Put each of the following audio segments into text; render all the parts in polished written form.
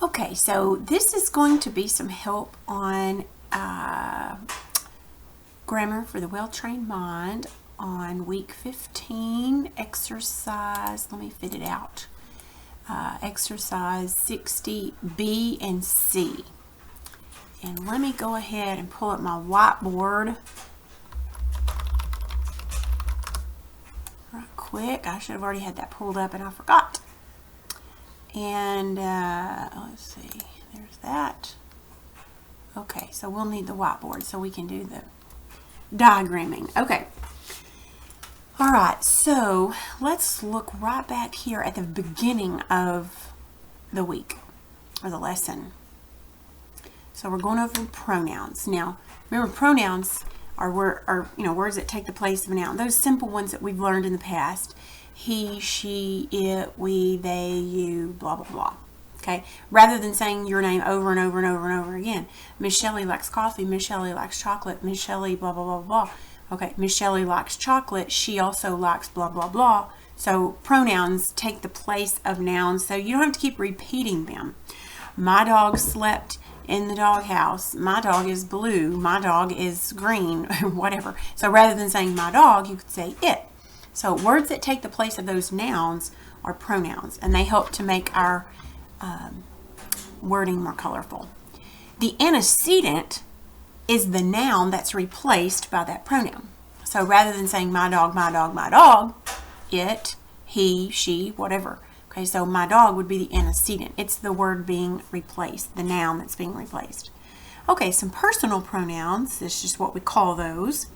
Okay, so this is going to be some help on grammar for the well-trained mind on week 15, exercise, let me fit it out, exercise 60B and C. And let me go ahead and pull up my whiteboard right quick. I should have already had that pulled up and I forgot. And let's see, there's that. Okay, so we'll need the whiteboard so we can do the diagramming. Okay. All right, so let's look right back here at the beginning of the week or the lesson. So we're going over pronouns. Now, remember, pronouns are words that take the place of a noun. Those simple ones that we've learned in the past. He, she, it, we, they, you, blah, blah, blah. Okay? Rather than saying your name over and over and over and over again. Miss Shelley likes coffee. Miss Shelley likes chocolate. Miss Shelley, blah, blah, blah, blah. Okay, Miss Shelley likes chocolate. She also likes blah, blah, blah. So pronouns take the place of nouns, so you don't have to keep repeating them. My dog slept in the doghouse. My dog is blue. My dog is green, whatever. So rather than saying my dog, you could say it. So words that take the place of those nouns are pronouns, and they help to make our wording more colorful. The antecedent is the noun that's replaced by that pronoun. So rather than saying my dog, my dog, my dog, it, he, she, whatever. Okay, so my dog would be the antecedent. It's the word being replaced, the noun that's being replaced. Okay, some personal pronouns, this is just what we call those,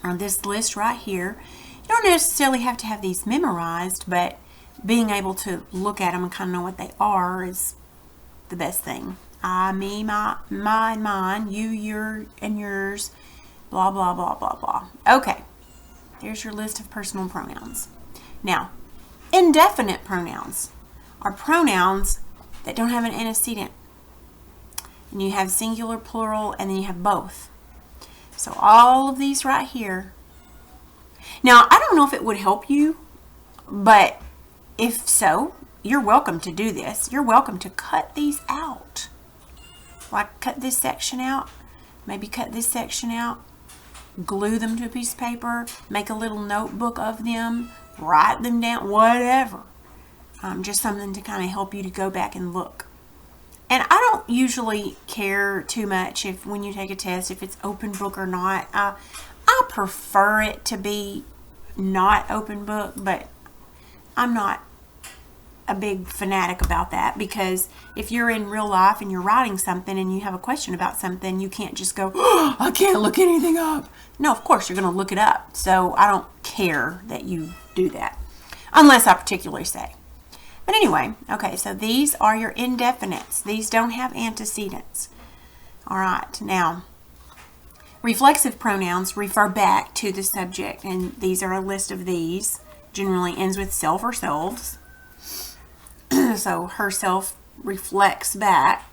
on this list right here. You don't necessarily have to have these memorized, but being able to look at them and kind of know what they are is the best thing. I, me, my, mine, you, your, and yours, blah, blah, blah, blah, blah. Okay, there's your list of personal pronouns. Now, indefinite pronouns are pronouns that don't have an antecedent. And you have singular, plural, and then you have both. So all of these right here. Now, I don't know if it would help you, but if so, you're welcome to do this. You're welcome to cut these out. Like cut this section out, maybe cut this section out, glue them to a piece of paper, make a little notebook of them, write them down, whatever. Just something to kind of help you to go back and look. And I don't usually care too much if when you take a test, if it's open book or not. I prefer it to be not open book, but I'm not a big fanatic about that, because if you're in real life and you're writing something and you have a question about something, you can't just go, oh, I can't look anything up. No, of course you're going to look it up. So I don't care that you do that unless I particularly say. But anyway, okay, so these are your indefinites. These don't have antecedents. All right, now reflexive pronouns refer back to the subject, and these are a list of these. Generally ends with self or selves. So herself reflects back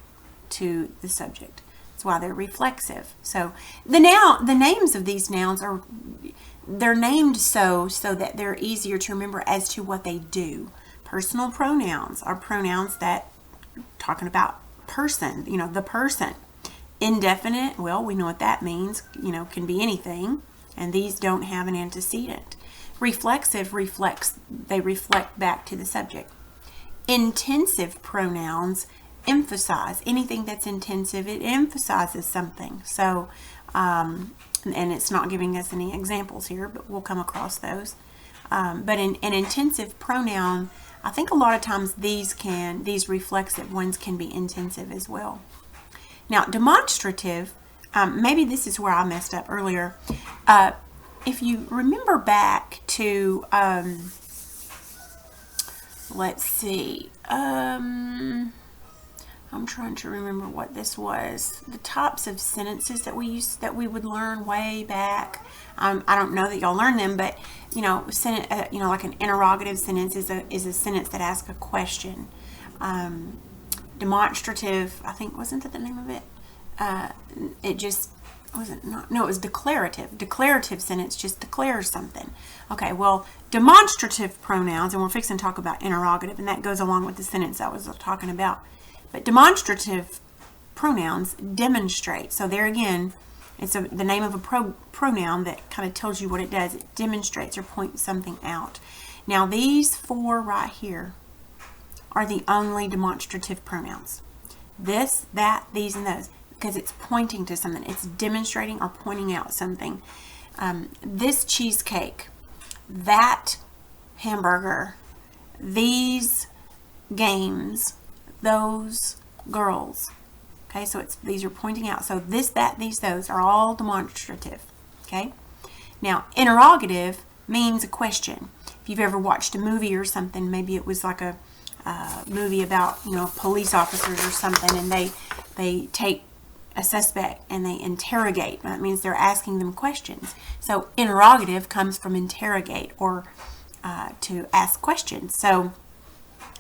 to the subject. That's why they're reflexive. So the names of these nouns they're named so that they're easier to remember as to what they do. Personal pronouns are pronouns that talking about person, the person. Indefinite, well, we know what that means, can be anything, and these don't have an antecedent. Reflexive they reflect back to the subject. Intensive pronouns emphasize. Anything that's intensive, it emphasizes something. So, and it's not giving us any examples here, but we'll come across those. But an intensive pronoun, I think a lot of times these reflexive ones can be intensive as well. Now, demonstrative, maybe this is where I messed up earlier. If you remember back to, let's see, I'm trying to remember what this was. The types of sentences that we would learn way back. I don't know that y'all learned them, but like an interrogative sentence is a sentence that asks a question. Demonstrative, I think, wasn't that the name of it? It just wasn't. No, it was declarative. Declarative sentence just declares something. Okay, well, demonstrative pronouns, and we're fixing to talk about interrogative, and that goes along with the sentence I was talking about. But demonstrative pronouns demonstrate. So there again, it's the name of a pronoun that kind of tells you what it does. It demonstrates or points something out. Now these four right here are the only demonstrative pronouns. This, that, these, and those, because it's pointing to something. It's demonstrating or pointing out something. This cheesecake, that hamburger, these games, those girls. Okay, so these are pointing out. So this, that, these, those are all demonstrative. Okay. Now, interrogative means a question. If you've ever watched a movie or something, maybe it was like a movie about, you know, police officers or something, and they take a suspect and they interrogate. That means they're asking them questions. So interrogative comes from interrogate, or to ask questions. So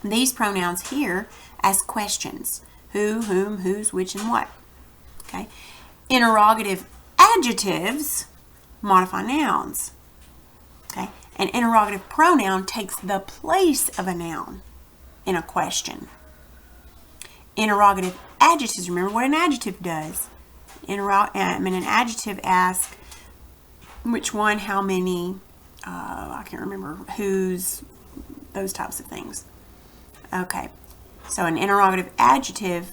these pronouns here ask questions: who, whom, whose, which, and what. Okay. Interrogative adjectives modify nouns. Okay. An interrogative pronoun takes the place of a noun in a question. Interrogative adjectives, remember what an adjective does. An adjective asks which one, how many, I can't remember, whose, those types of things. Okay, so an interrogative adjective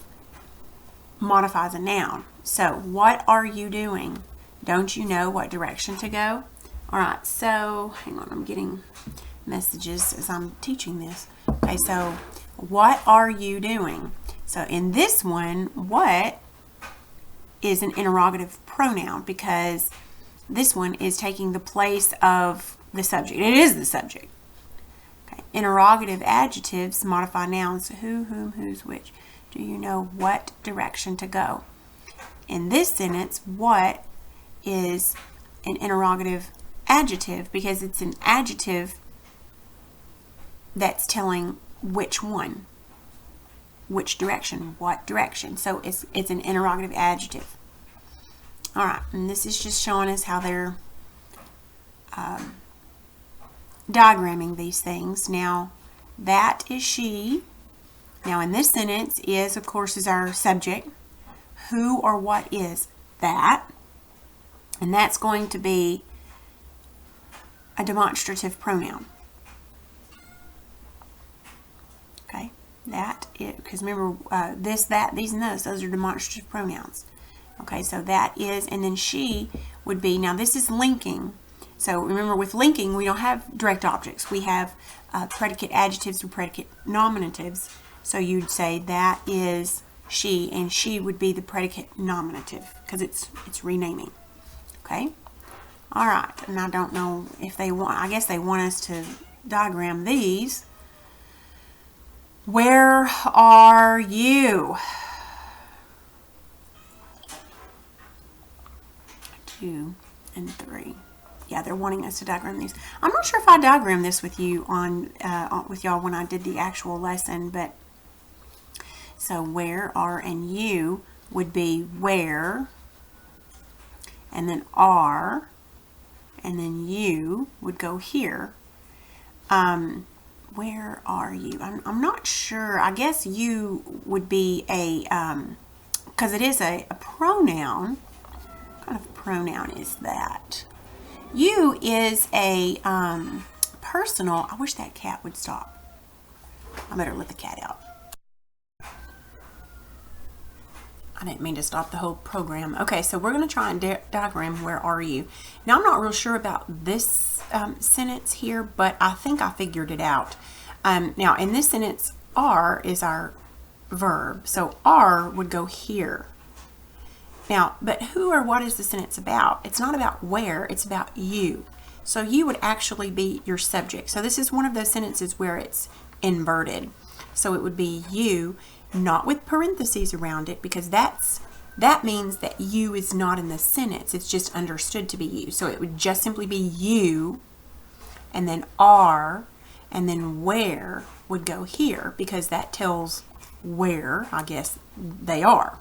modifies a noun. So, what are you doing? Don't you know what direction to go? All right, so, hang on, I'm getting messages as I'm teaching this. Okay, so, what are you doing? So, in this one, what is an interrogative pronoun, because this one is taking the place of the subject. It is the subject. Okay. Interrogative adjectives modify nouns: who, whom, whose, which. Do you know what direction to go? In this sentence, what is an interrogative adjective, because it's an adjective that's telling which one, which direction, what direction. So it's an interrogative adjective. All right, and this is just showing us how they're diagramming these things. Now, that is she. Now, in this sentence, is, of course, is our subject. Who or what is that? And that's going to be a demonstrative pronoun. Okay, that is, because remember, this, that, these, and those are demonstrative pronouns. Okay, so that is, and then she would be, now this is linking. So remember, with linking, we don't have direct objects. We have predicate adjectives or predicate nominatives. So you'd say that is she, and she would be the predicate nominative, because it's renaming. Okay? All right, and I don't know if they want, I guess they want us to diagram these. Where are you? 2 and 3. Yeah, they're wanting us to diagram these. I'm not sure if I diagrammed this with you with y'all when I did the actual lesson, but so where, are, and you would be where, and then are, and then you would go here. Where are you? I'm not sure. I guess you would be a, because it is a pronoun. What kind of pronoun is that? You is a personal. I wish that cat would stop. I better let the cat out. I didn't mean to stop the whole program. Okay, so we're going to try and diagram where are you. Now, I'm not real sure about this sentence here, but I think I figured it out. Now, in this sentence, are is our verb. So are would go here. Now, but who or what is the sentence about? It's not about where, it's about you. So you would actually be your subject. So this is one of those sentences where it's inverted. So it would be you, not with parentheses around it, because that means that you is not in the sentence. It's just understood to be you. So it would just simply be you, and then are, and then where would go here, because that tells where, I guess, they are.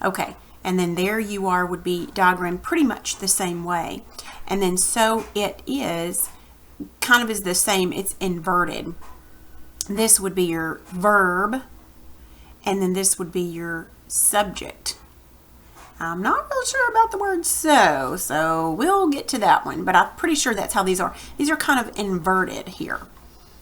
Okay. And then there you are would be diagrammed pretty much the same way. And then so it is kind of is the same, it's inverted. This would be your verb, and then this would be your subject. I'm not real sure about the word so we'll get to that one, but I'm pretty sure that's how these are. These are kind of inverted here.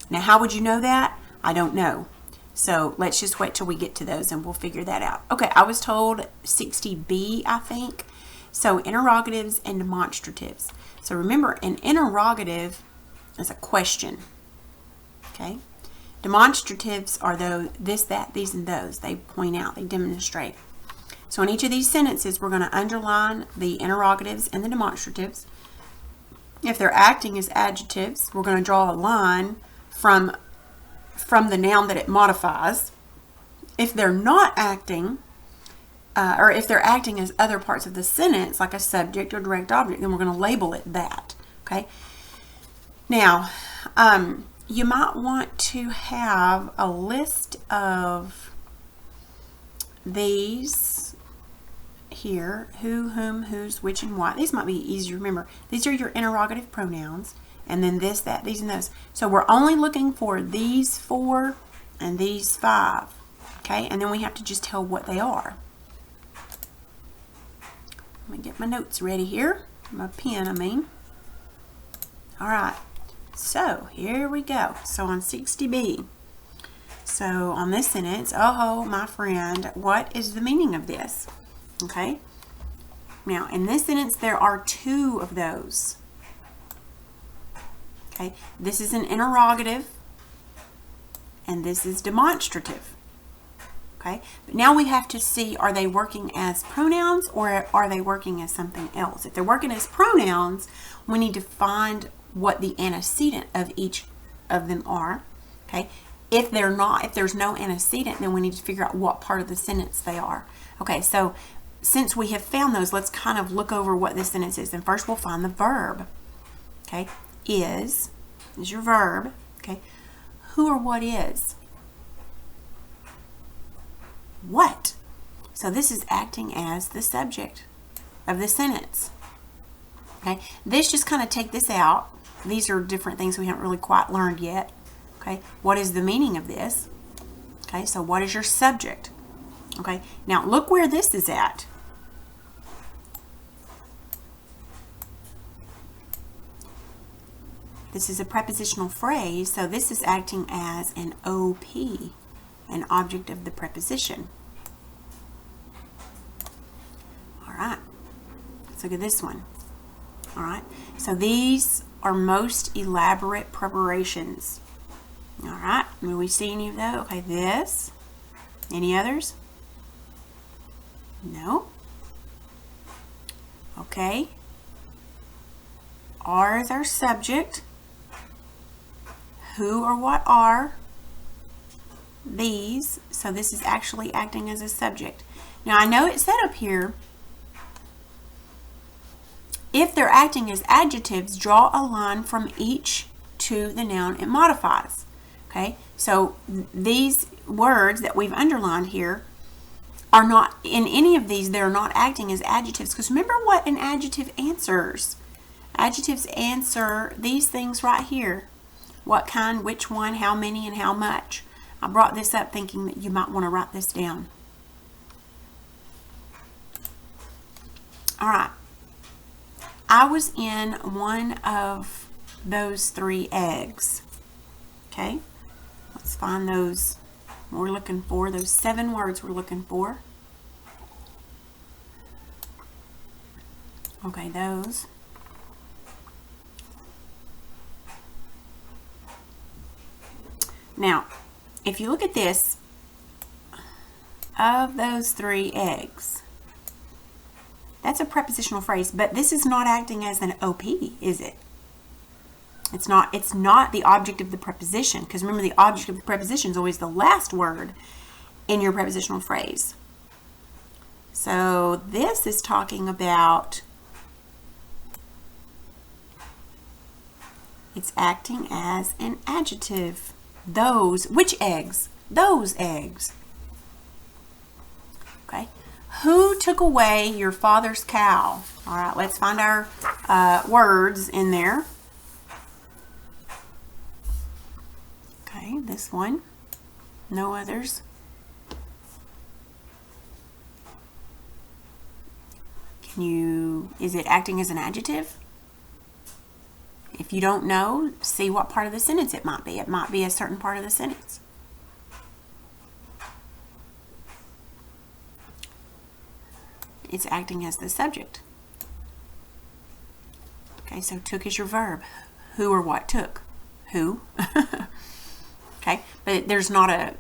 Now, how would you know that? I don't know. So let's just wait till we get to those and we'll figure that out. Okay, I was told 60B, I think. So interrogatives and demonstratives. So remember, an interrogative is a question. Okay? Demonstratives are this, that, these, and those. They point out, they demonstrate. So in each of these sentences, we're going to underline the interrogatives and the demonstratives. If they're acting as adjectives, we're going to draw a line from the noun that it modifies. If they're not acting, or if they're acting as other parts of the sentence, like a subject or direct object, then we're going to label it that. Okay. Now, you might want to have a list of these here: who, whom, whose, which, and what. These might be easy to remember. These are your interrogative pronouns, and then this, that, these, and those. So we're only looking for these 4 and these 5. Okay, and then we have to just tell what they are. Let me get my notes ready here. My pen, I mean. All right, so here we go. So on 60B. So on this sentence, oh, my friend, what is the meaning of this? Okay. Now, in this sentence, there are 2 of those. Okay. This is an interrogative, and this is demonstrative. Okay. But now we have to see, are they working as pronouns or are they working as something else? If they're working as pronouns, we need to find what the antecedent of each of them are. Okay. If they're not, if there's no antecedent, then we need to figure out what part of the sentence they are. Okay, so since we have found those, let's kind of look over what this sentence is. And first we'll find the verb. Okay, is your verb. Okay, who or what is? What? So this is acting as the subject of the sentence. Okay, this just kind of take this out. These are different things we haven't really quite learned yet. Okay, what is the meaning of this? Okay, so what is your subject? Okay, now look where this is at. This is a prepositional phrase, so this is acting as an OP, an object of the preposition. All right, let's look at this one. All right, so these are most elaborate preparations. All right, will we see any of those? Okay, this. Any others? No. Okay. Are is our subject. Who or what are these? So this is actually acting as a subject. Now I know it said up here, if they're acting as adjectives, draw a line from each to the noun it modifies. Okay, so these words that we've underlined here are not, in any of these, they're not acting as adjectives. Because remember what an adjective answers. Adjectives answer these things right here. What kind, which one, how many, and how much. I brought this up thinking that you might want to write this down. All right. I was in one of those 3 eggs. Okay. Let's find those we're looking for, those 7 words we're looking for. Okay, those. Now, if you look at this, of those 3 eggs, that's a prepositional phrase, but this is not acting as an OP, is it? It's not the object of the preposition, because remember the object of the preposition is always the last word in your prepositional phrase. So this is talking about, it's acting as an adjective. Those, which eggs? Those eggs. Okay. Who took away your father's cow? All right, let's find our words in there. Okay, this one. No others. Is it acting as an adjective? If you don't know, see what part of the sentence it might be. It might be a certain part of the sentence. It's acting as the subject. Okay, so took is your verb. Who or what took? Who? Okay, but there's not a,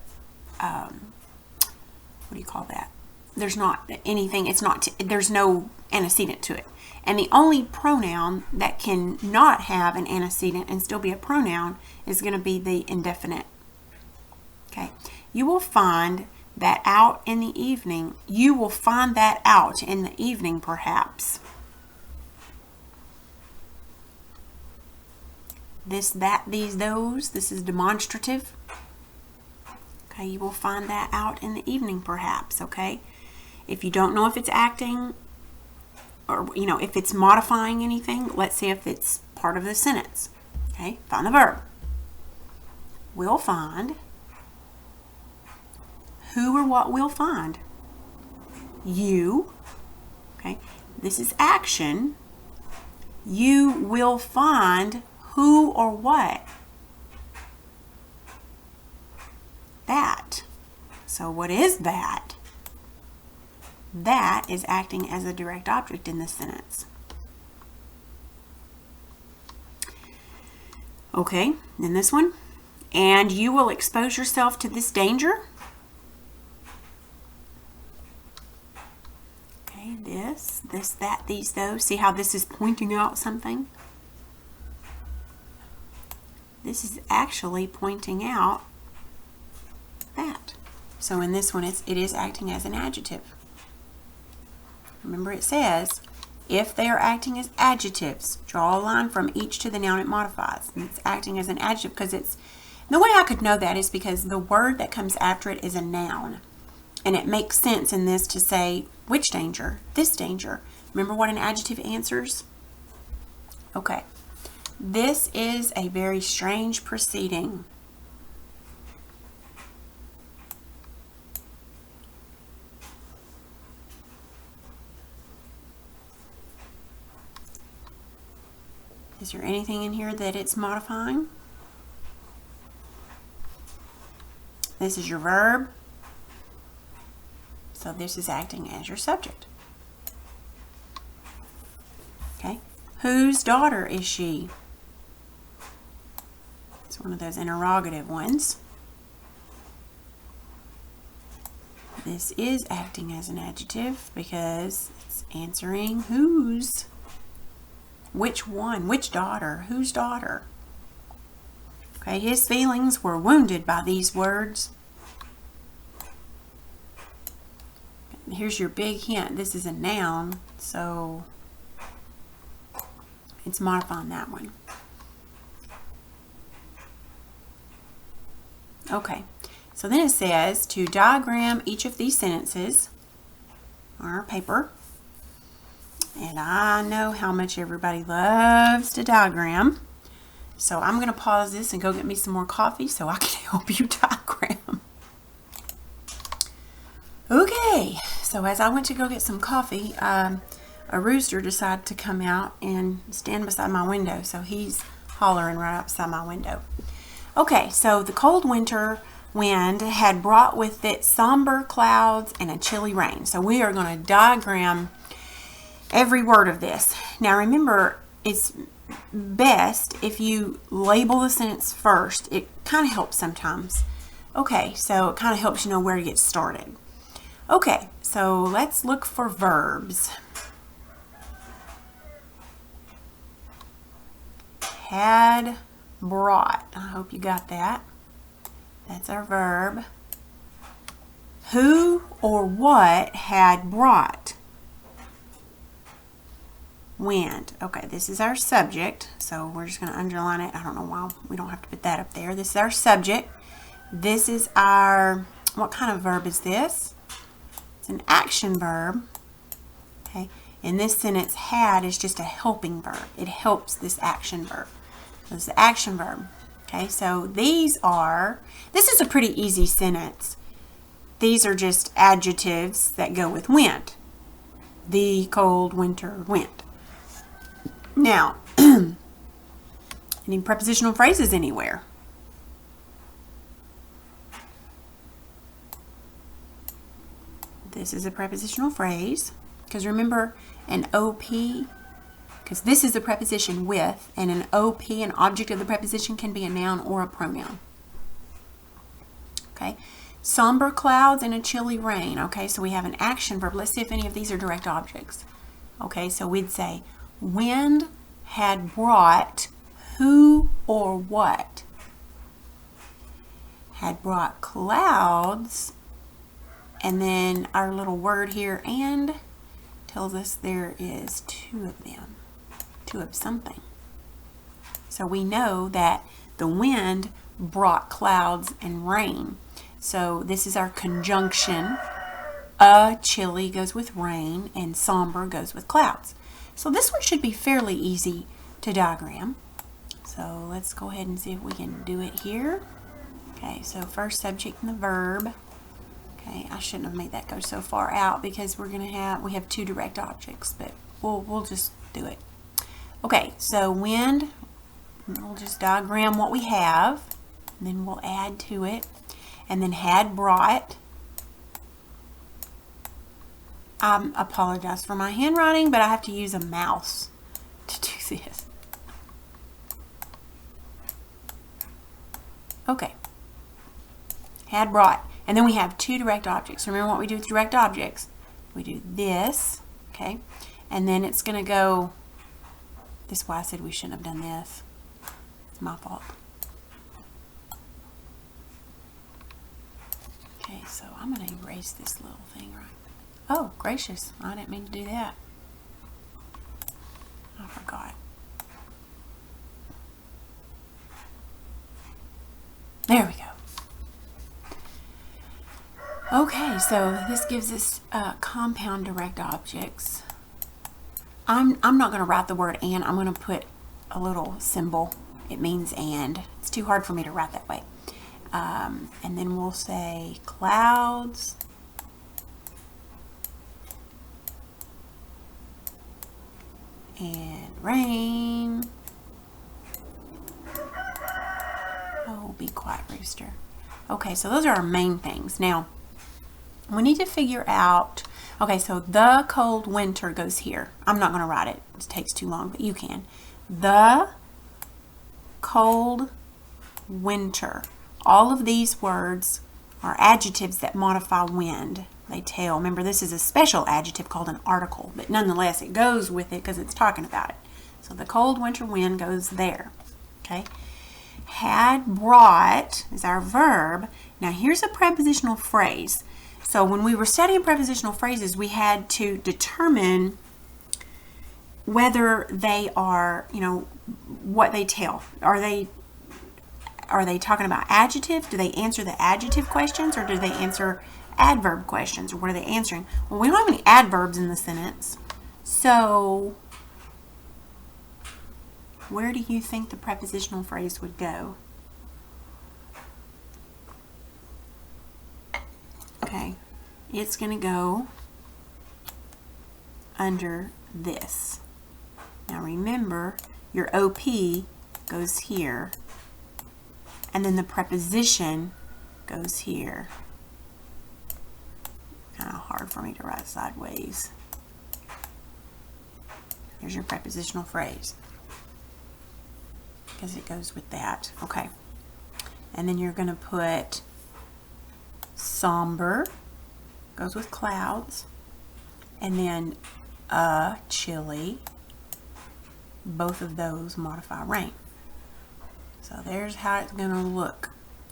what do you call that? There's not anything, there's no antecedent to it. And the only pronoun that can not have an antecedent and still be a pronoun is going to be the indefinite. Okay, you will find that out in the evening. You will find that out in the evening, perhaps. This, that, these, those. This is demonstrative. Okay, you will find that out in the evening, perhaps. Okay, if you don't know if it's acting or, if it's modifying anything, let's see if it's part of the sentence. Okay, find the verb. Will find. Who or what will find? You. Okay, this is action. You will find who or what? That. So what is that? That is acting as a direct object in this sentence. Okay, then this one. And you will expose yourself to this danger. Okay, this, that, these, those. See how this is pointing out something? This is actually pointing out that. So in this one, it is acting as an adjective. Remember, it says, if they are acting as adjectives, draw a line from each to the noun it modifies. And it's acting as an adjective because it's, the way I could know that is because the word that comes after it is a noun. And it makes sense in this to say, which danger? This danger. Remember what an adjective answers? Okay. This is a very strange proceeding. Is there anything in here that it's modifying? This is your verb. So this is acting as your subject. Okay. Whose daughter is she? It's one of those interrogative ones. This is acting as an adjective because it's answering whose. Which one? Which daughter? Whose daughter? Okay, his feelings were wounded by these words. Here's your big hint. This is a noun, so it's modifying that one. Okay, so then it says to diagram each of these sentences on our paper. And I know how much everybody loves to diagram. So I'm going to pause this and go get me some more coffee so I can help you diagram. Okay, so as I went to go get some coffee, a rooster decided to come out and stand beside my window. So he's hollering right outside my window. Okay, so the cold winter wind had brought with it somber clouds and a chilly rain. So we are going to diagram every word of this. Now remember, it's best if you label the sentence first. It kind of helps sometimes. Okay, so it kind of helps you know where to get started. Okay, so let's look for verbs. Had brought. I hope you got that. That's our verb. Who or what had brought? Wind. Okay, this is our subject, so we're just going to underline it. I don't know why we don't have to put that up there. This is our subject. This is our, what kind of verb is this? It's an action verb. Okay, in this sentence, had is just a helping verb. It helps this action verb. So this is the action verb. Okay, so this is a pretty easy sentence. These are just adjectives that go with wind. the cold winter wind. Now, any prepositional phrases anywhere? This is a prepositional phrase, because remember an OP, because this is a preposition with, and an OP, an object of the preposition, can be a noun or a pronoun. Okay, somber clouds and a chilly rain. Okay, so we have an action verb. Let's see if any of these are direct objects. Okay, so we'd say wind had brought who or what? Had brought clouds, and then our little word here and tells us there is two of them, two of something. So we know that the wind brought clouds and rain. So this is our conjunction. Chilly goes with rain and somber goes with clouds. So this one should be fairly easy to diagram. So let's go ahead and see if we can do it here. Okay, so first subject and the verb. Okay, I shouldn't have made that go so far out because we have two direct objects, but we'll just do it. Okay, so wind, we'll just diagram what we have, and then we'll add to it, and then had brought. I apologize for my handwriting, but I have to use a mouse to do this. Okay, had brought. And then we have two direct objects. Remember what we do with direct objects? We do this, okay? And then it's going to go, this is why I said we shouldn't have done this. It's my fault. Okay, so I'm going to erase this little thing right. Oh, gracious. I didn't mean to do that. I forgot. There we go. Okay, so this gives us compound direct objects. I'm not going to write the word and. I'm going to put a little symbol. It means and. It's too hard for me to write that way. And then we'll say clouds and rain. Oh, be quiet, rooster. Okay, so those are our main things. Now, we need to figure out, okay, so the cold winter goes here. I'm not going to write it. It takes too long, but you can. The cold winter. All of these words are adjectives that modify wind. They tell. Remember, this is a special adjective called an article, but nonetheless, it goes with it because it's talking about it. So the cold winter wind goes there. Okay. Had brought is our verb. Now, here's a prepositional phrase. So when we were studying prepositional phrases, we had to determine whether they are, what they tell. Are they talking about adjectives? Do they answer the adjective questions, or do they answer adverb questions, or what are they answering? Well, we don't have any adverbs in the sentence. So where do you think the prepositional phrase would go? Okay, it's going to go under this. Now remember, your OP goes here, and then the preposition goes here. Kind of hard for me to write sideways. Here's your prepositional phrase, because it goes with that. Okay, and then you're going to put somber, goes with clouds, and then chilly. Both of those modify rain. So there's how it's going to look.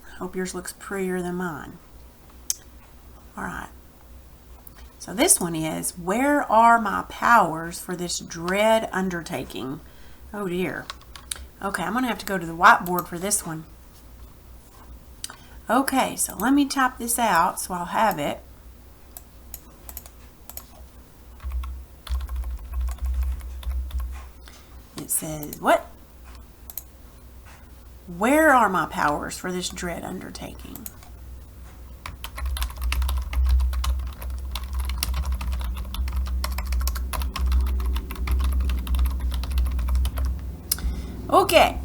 I hope yours looks prettier than mine. All right. So this one is, where are my powers for this dread undertaking? Oh dear. Okay, I'm going to have to go to the whiteboard for this one. Okay, so let me type this out so I'll have it. It says, what? Where are my powers for this dread undertaking? Okay.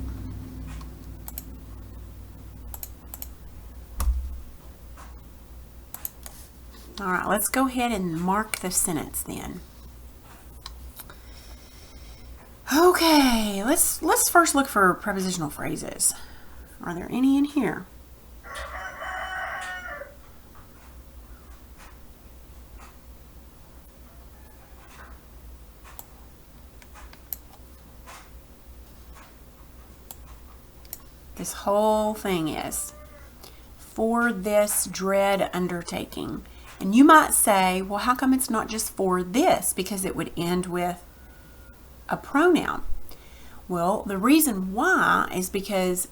All right, let's go ahead and mark the sentence then. Okay, let's first look for prepositional phrases. Are there any in here? This whole thing is for this dread undertaking. And you might say, well, how come it's not just for this? Because it would end with a pronoun. Well, the reason why is because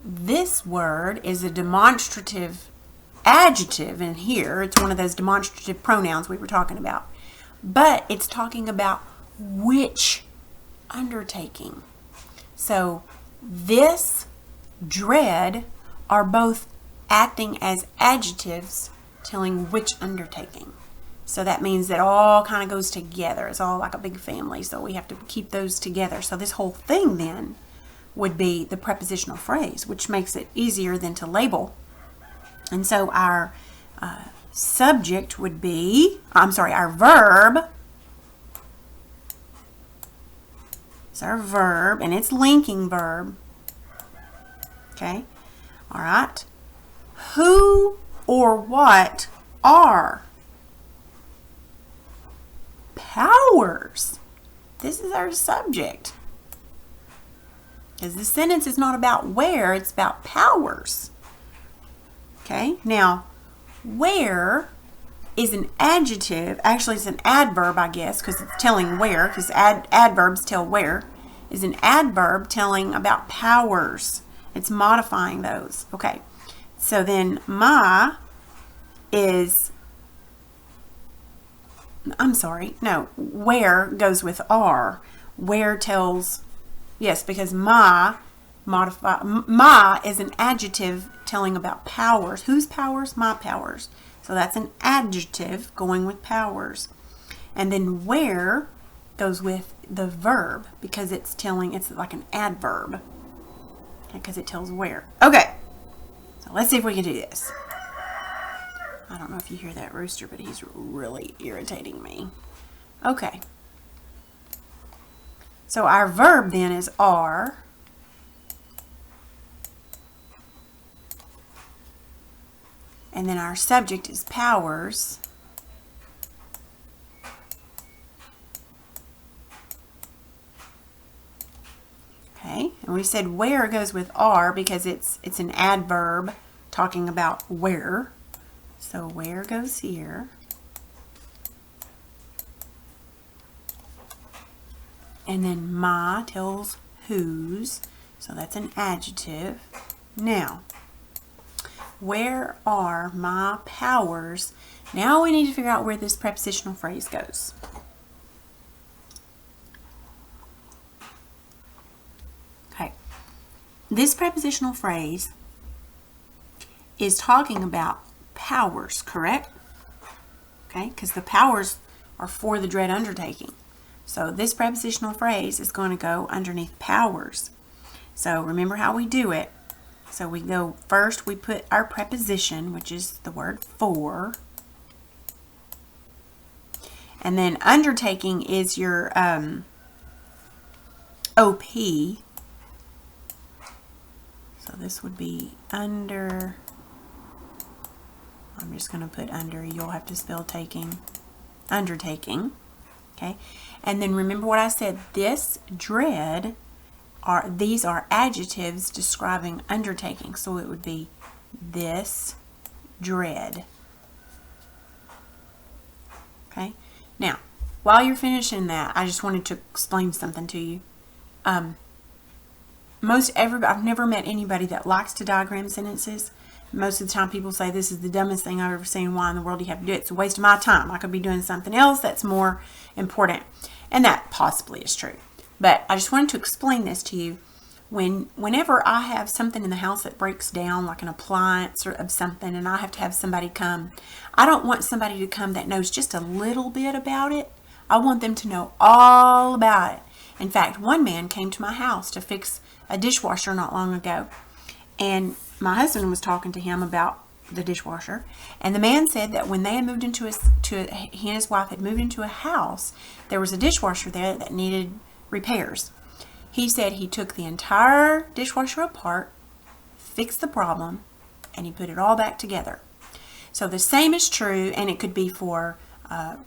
this word is a demonstrative adjective in here. It's one of those demonstrative pronouns we were talking about. But it's talking about which undertaking. So this, dread are both acting as adjectives telling which undertaking. So that means that all kind of goes together. It's all like a big family, so we have to keep those together. So this whole thing then would be the prepositional phrase, which makes it easier than to label. And so our subject would be, our verb. It's our verb, and it's linking verb. Okay, all right. Who or what are powers? This is our subject. Because the sentence is not about where, it's about powers. Okay, now where is an adjective. Actually, it's an adverb, I guess, because it's telling where, because adverbs tell where. Is an adverb telling about powers. It's modifying those. Okay, so then my is, where goes with are. Where tells, yes, because my is an adjective telling about powers. Whose powers? My powers. So that's an adjective going with powers. And then where goes with the verb because it's like an adverb. Because it tells where. Okay, so let's see if we can do this. I don't know if you hear that rooster, but he's really irritating me. Okay. So our verb then is are. And then our subject is powers. Okay, and we said where goes with are because it's an adverb talking about where. So where goes here. And then my tells whose, so that's an adjective. Now, where are my powers? Now we need to figure out where this prepositional phrase goes. Okay, this prepositional phrase is talking about powers, correct? Okay, because the powers are for the dread undertaking. So this prepositional phrase is going to go underneath powers. So remember how we do it. So we go first, we put our preposition, which is the word for. And then undertaking is your OP. So this would be under. I'm just going to put under. You'll have to spell taking. Undertaking. Okay. And then remember what I said. This dread. These are adjectives describing undertaking. So it would be this dread. Okay. Now, while you're finishing that, I just wanted to explain something to you. I've never met anybody that likes to diagram sentences. Most of the time people say this is the dumbest thing I've ever seen. Why in the world do you have to do it? It's a waste of my time. I could be doing something else that's more important. And that possibly is true. But I just wanted to explain this to you. Whenever I have something in the house that breaks down, like an appliance or of something, and I have to have somebody come, I don't want somebody to come that knows just a little bit about it. I want them to know all about it. In fact, one man came to my house to fix a dishwasher not long ago, and my husband was talking to him about the dishwasher, and the man said that when they had moved into he and his wife had moved into a house, there was a dishwasher there that needed repairs. He said he took the entire dishwasher apart, fixed the problem, and he put it all back together. So the same is true, and it could be for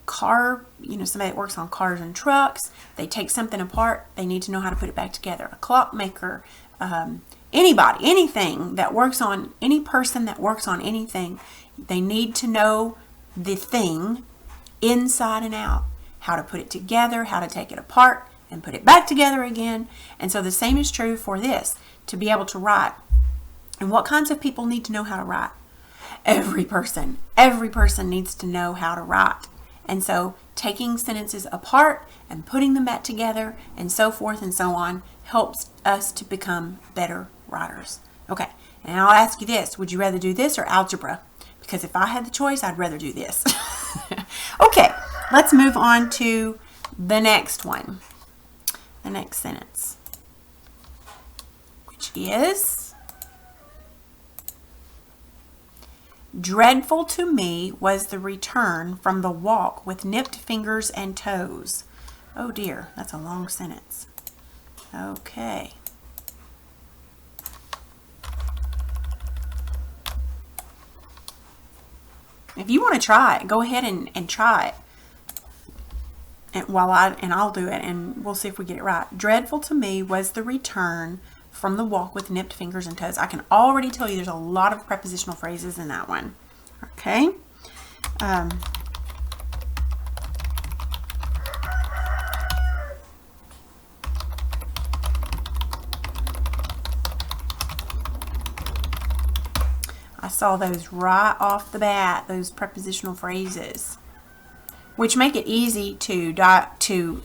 car, somebody that works on cars and trucks. They take something apart, they need to know how to put it back together. A clockmaker, anybody, anything that works on, any person that works on anything, they need to know the thing inside and out, how to put it together, how to take it apart and put it back together again. And so the same is true for this, to be able to write. And what kinds of people need to know how to write? Every person needs to know how to write. And so taking sentences apart and putting them back together and so forth and so on helps us to become better writers. Okay, and I'll ask you this. Would you rather do this or algebra? Because if I had the choice, I'd rather do this. Okay, let's move on to the next one. The next sentence, which is, dreadful to me was the return from the walk with nipped fingers and toes. Oh dear, that's a long sentence. Okay. If you want to try it, go ahead and try it. And I'll do it, and we'll see if we get it right. Dreadful to me was the return from the walk with nipped fingers and toes. I can already tell you there's a lot of prepositional phrases in that one. Okay. I saw those right off the bat, those prepositional phrases, which make it easy to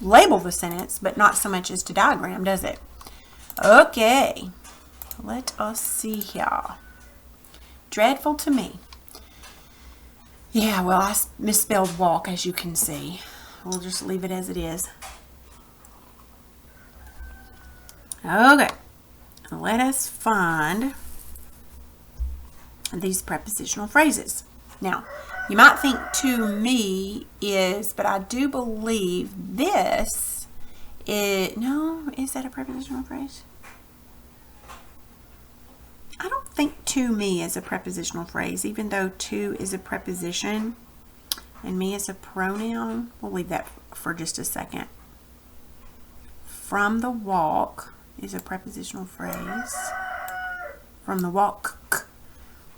label the sentence, but not so much as to diagram, does it? Okay, let us see here. Dreadful to me. Yeah, well, I misspelled walk, as you can see. We'll just leave it as it is. Okay, let us find these prepositional phrases. Now, you might think to me is, but I do believe this is, no, is that a prepositional phrase? I don't think to me is a prepositional phrase, even though to is a preposition and me is a pronoun. We'll leave that for just a second. From the walk is a prepositional phrase. From the walk.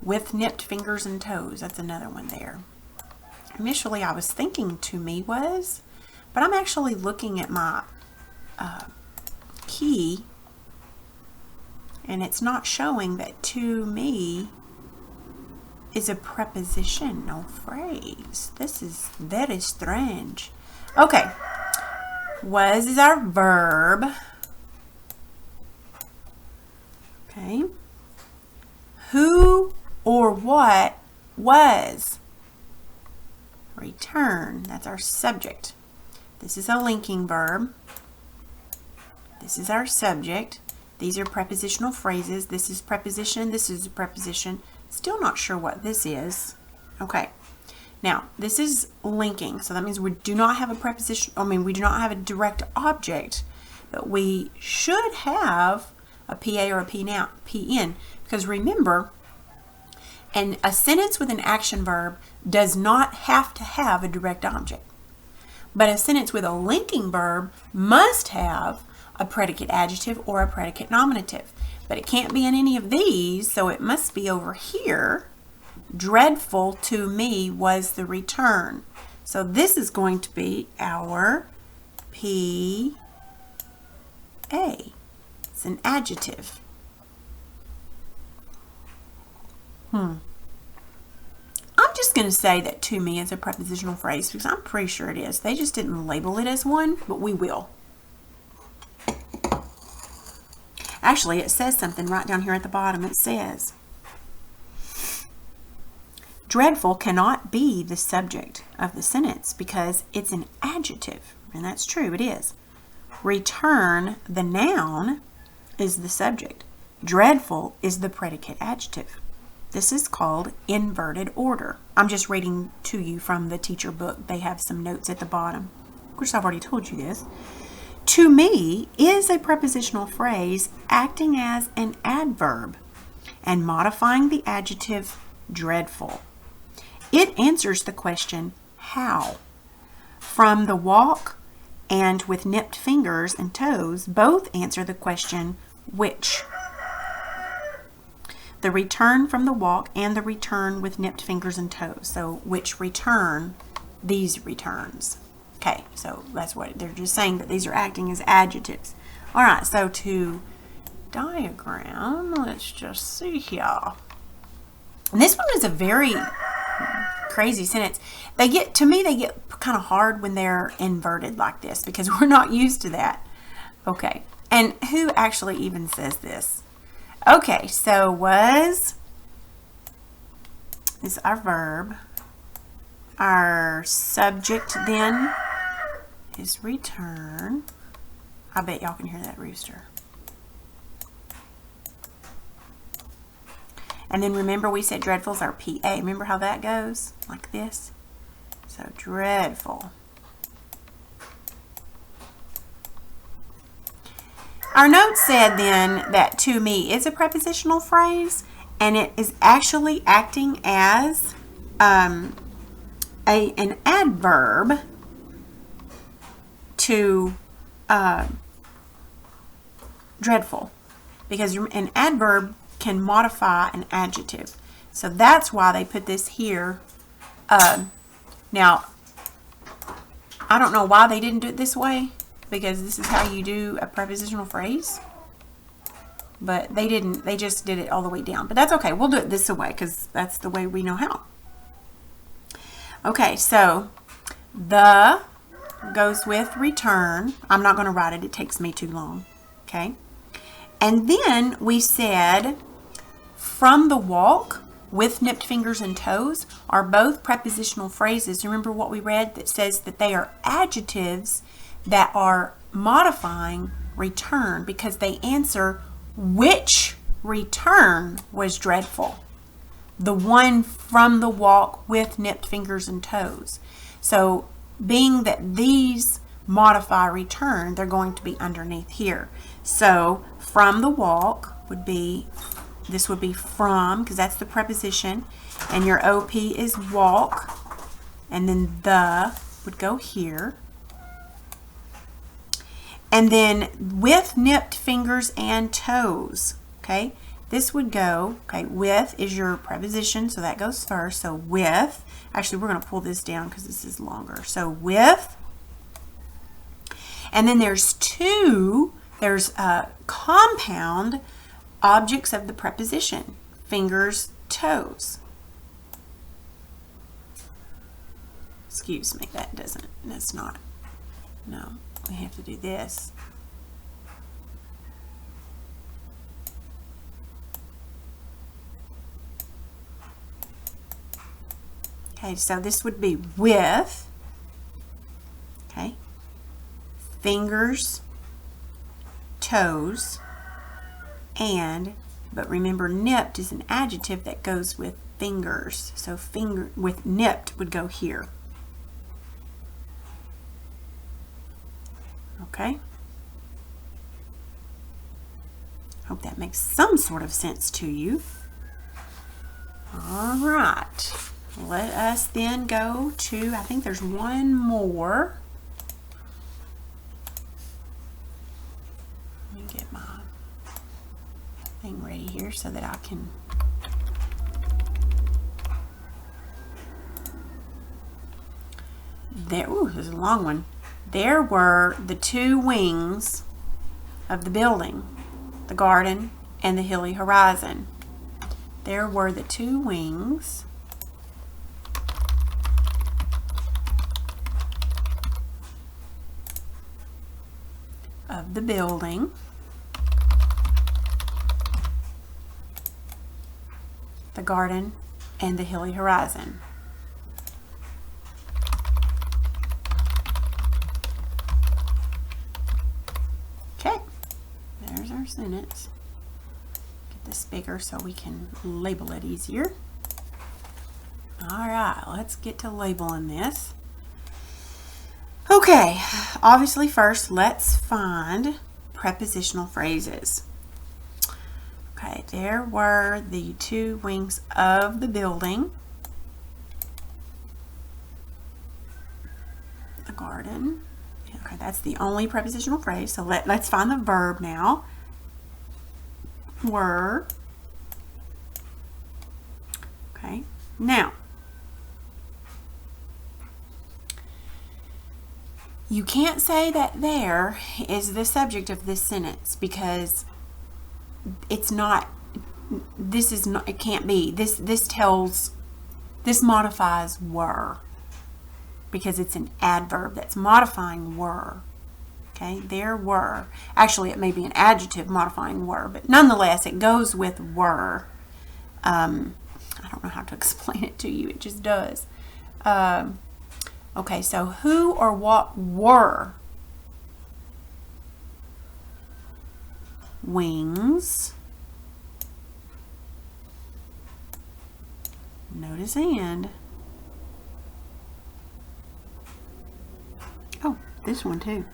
With nipped fingers and toes. That's another one there. Initially, I was thinking to me was, but I'm actually looking at my key, and it's not showing that to me is a prepositional phrase. That is very strange. Okay. Was is our verb. Okay. Who or what was? Return. That's our subject. This is a linking verb. This is our subject. These are prepositional phrases. This is preposition. This is a preposition. Still not sure what this is. Okay. Now, this is linking. So that means we do not have a preposition. We do not have a direct object, but we should have a PA or a PN. Because remember, and a sentence with an action verb does not have to have a direct object. But a sentence with a linking verb must have a predicate adjective or a predicate nominative. But it can't be in any of these, so it must be over here. Dreadful to me was the return. So this is going to be our PA. It's an adjective. I'm just going to say that to me is a prepositional phrase because I'm pretty sure it is. They just didn't label it as one, but we will. Actually, it says something right down here at the bottom. It says, dreadful cannot be the subject of the sentence because it's an adjective. And that's true, it is. Return, the noun, is the subject. Dreadful is the predicate adjective. This is called inverted order. I'm just reading to you from the teacher book. They have some notes at the bottom. Of course, I've already told you this. To me is a prepositional phrase acting as an adverb and modifying the adjective dreadful. It answers the question, how? From the walk and with nipped fingers and toes both answer the question, which? The return from the walk and the return with nipped fingers and toes. So which return? These returns. Okay, so that's what they're just saying, that these are acting as adjectives. All right, so to diagram, let's just see here. And this one is a very crazy sentence. To me, they get kind of hard when they're inverted like this because we're not used to that. Okay, and who actually even says this? Okay, so was is our verb. Our subject then is return. I bet y'all can hear that rooster. And then remember we said dreadful is our PA. Remember how that goes? Like this. So dreadful. Our note said then that to me is a prepositional phrase, and it is actually acting as an adverb to dreadful, because an adverb can modify an adjective. So that's why they put this here. Now, I don't know why they didn't do it this way, because this is how you do a prepositional phrase. But they didn't. They just did it all the way down. But that's okay. We'll do it this way because that's the way we know how. Okay, so the goes with return. I'm not going to write it. It takes me too long. Okay. And then we said from the walk with nipped fingers and toes are both prepositional phrases. Remember what we read that says that they are adjectives that are modifying return because they answer which return was dreadful. The one from the walk with nipped fingers and toes. So being that these modify return, they're going to be underneath here. So from the walk would be, this would be from, because that's the preposition, and your OP is walk, and then the would go here. And then with nipped fingers and toes, okay, this would go, okay, with is your preposition, so that goes first. So with, actually we're going to pull this down because this is longer. So with, and then there's compound objects of the preposition, fingers, toes. Excuse me, that's not, no. We have to do this. Okay, so this would be with, okay, fingers, toes, and, but remember nipped is an adjective that goes with fingers. So finger with nipped would go here. Okay. Hope that makes some sort of sense to you. All right. Let us then go to, I think there's one more. Let me get my thing ready here so that I can. There, ooh, there's a long one. There were the two wings of the building, the garden and the hilly horizon. There were the two wings of the building, the garden and the hilly horizon. there's our sentence. Get this bigger so we can label it easier. All right, let's get to labeling this. Okay, obviously first let's find prepositional phrases. Okay, there were the two wings of the building. The garden. Okay, that's the only prepositional phrase. So let's find the verb now. Were. Okay, now you can't say that there is the subject of this sentence because it's not, this is not, it can't be. This modifies were because it's an adverb that's modifying were. Okay, there were. Actually, it may be an adjective modifying were, but nonetheless, it goes with were. I don't know how to explain it to you. It just does. Okay, so who or what were wings? Notice and. Oh, this one too.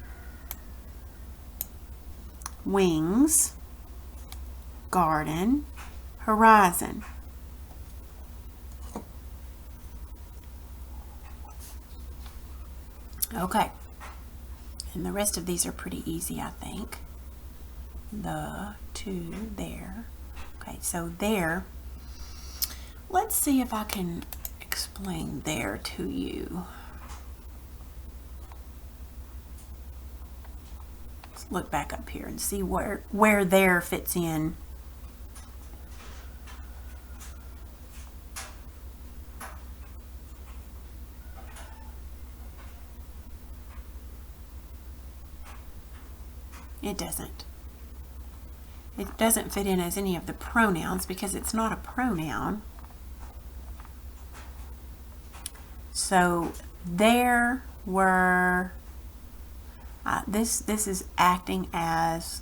Wings, garden, horizon. Okay, and the rest of these are pretty easy, I think. The, to, there. Okay, so there, let's see if I can explain there to you. Let's look back up here and see where there fits in. It doesn't. It doesn't fit in as any of the pronouns because it's not a pronoun. So there were, this is acting as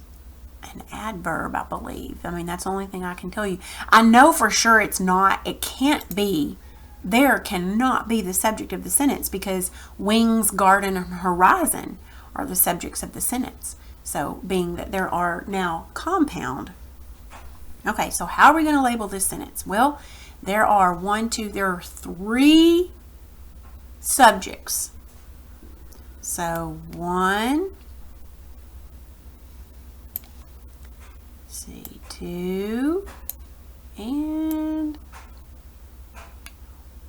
an adverb, I believe. I mean, that's the only thing I can tell you. I know for sure it's not, it can't be, there cannot be the subject of the sentence because wings, garden, and horizon are the subjects of the sentence. So being that there are now compound. Okay, so how are we going to label this sentence? Well, there are there are three subjects. So one, see, two, and,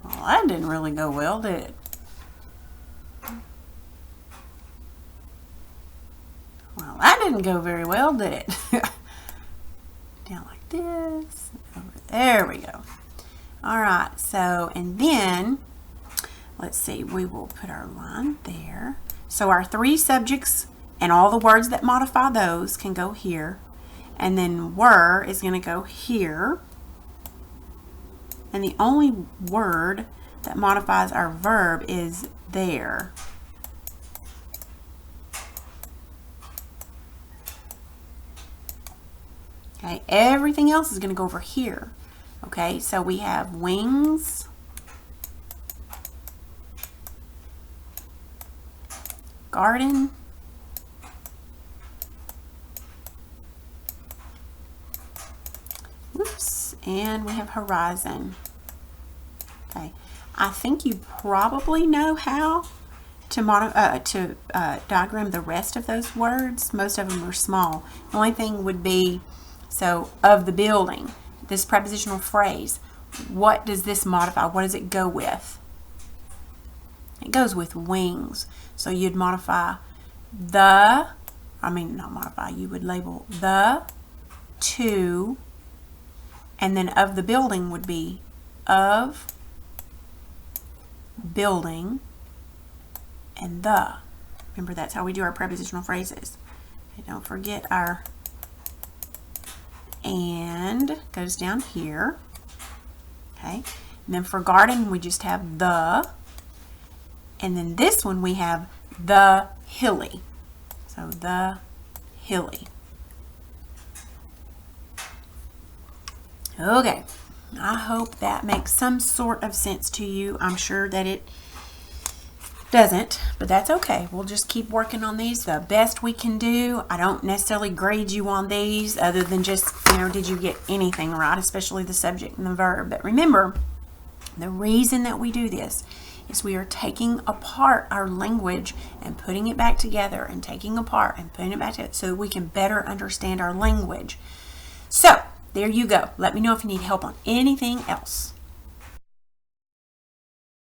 well, that didn't really go well, did it? Well, that didn't go very well, did it? Down like this. Over there we go. All right, so, and then, let's see, we will put our line there. So our three subjects and all the words that modify those can go here. And then were is going to go here. And the only word that modifies our verb is there. Okay, everything else is going to go over here. Okay, so we have wings, garden, whoops, and we have horizon. Okay, I think you probably know how to diagram the rest of those words. Most of them are small. The only thing would be, so of the building, this prepositional phrase, what does this modify? What does it go with? It goes with wings. So you'd modify not modify, you would label the, to, and then of the building would be of, building, and the. Remember, that's how we do our prepositional phrases. Okay, don't forget our and goes down here. Okay, and then for garden we just have the, and then this one we have the hilly. So the hilly. Okay, I hope that makes some sort of sense to you. I'm sure that it doesn't, but that's okay. We'll just keep working on these the best we can do. I don't necessarily grade you on these other than just, did you get anything right, especially the subject and the verb. But remember, the reason that we do this is we are taking apart our language and putting it back together, and taking apart and putting it back together so that we can better understand our language. So there you go. Let me know if you need help on anything else.